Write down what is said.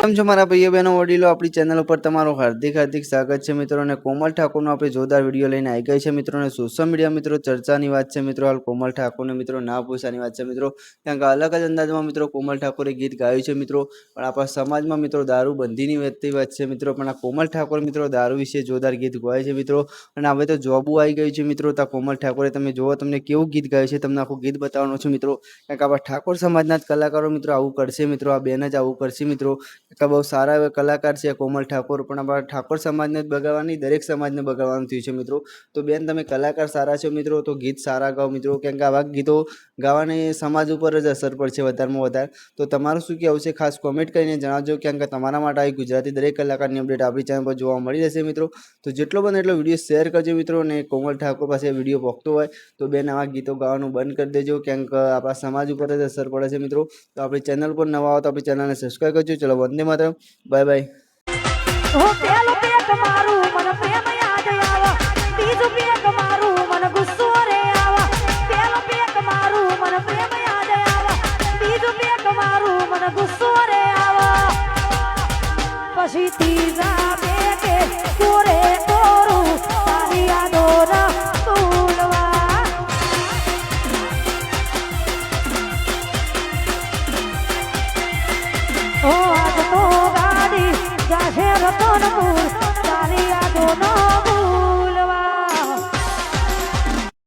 કેમ છો મારા ભાઈઓ બહેનો વડીલો, આપણી ચેનલ ઉપર તમારું હાર્દિક સ્વાગત છે મિત્રો। અને કોમલ ઠાકોરનો આપણે જોરદાર વિડીયો લઈને આવી ગઈ છે મિત્રો। અને સોશિયલ મીડિયા મિત્રો ચર્ચાની વાત છે મિત્રો। હાલ કોમલ ઠાકોરને મિત્રો ના પૂછવાની વાત છે મિત્રો, કારણ કે અલગ જ અંદાજમાં મિત્રો કોમલ ઠાકોરે ગીત ગાયું છે મિત્રો। પણ આપણા સમાજમાં મિત્રો દારૂ બંધીની વધતી વાત છે મિત્રો, પણ આ કોમલ ઠાકોર મિત્રો દારૂ વિશે જોરદાર ગીત ગાય છે મિત્રો। અને હવે તો જોબુ આવી ગયું છે મિત્રો, તો કોમલ ઠાકોરે તમે જુઓ તમને કેવું ગીત ગાયું છે, તમને આખું ગીત બતાવવાનું છે મિત્રો। કારણ કે આપણા ઠાકોર સમાજના જ કલાકારો મિત્રો આવું કરશે મિત્રો, આ બેન જ આવું કરશે મિત્રો। બહુ સારા એવા કલાકાર છે કોમલ ઠાકોર, પણ આપણા ઠાકોર સમાજને જ બગાડવાની, દરેક સમાજને બગાડવાનું થયું છે મિત્રો। તો બેન તમે કલાકાર સારા છો મિત્રો, તો ગીત સારા ગાઓ મિત્રો, કેમ કે આવા ગીતો ગાવાની સમાજ ઉપર જ અસર પડશે વધારેમાં વધારે। તો તમારું શું કહેવું છે ખાસ કોમેન્ટ કરીને જણાવજો, કેમ કે તમારા માટે આવી ગુજરાતી દરેક કલાકારની અપડેટ આપણી ચેનલ પર જોવા મળી રહેશે મિત્રો। તો જેટલો બને એટલો વિડીયો શેર કરજો મિત્રો, અને કોમલ ઠાકોર પાસે વિડીયો પહોંચતો હોય તો બેન આવા ગીતો ગાવાનું બંધ કરી દેજો, કેમ કે આપણા સમાજ ઉપર જ અસર પડે છે મિત્રો। તો આપણી ચેનલ પર નવા આવો તો આપણી ચેનલને સબસ્ક્રાઈબ કરજો। ચલો વંદે માતરમ, બાય બાય। પછી ત્રીજા બેટે કોરે કોરું તારી યાદોના ભૂલવા। ઓ આજ તો ગાડી જાશે રતનપુર તારી યાદોનો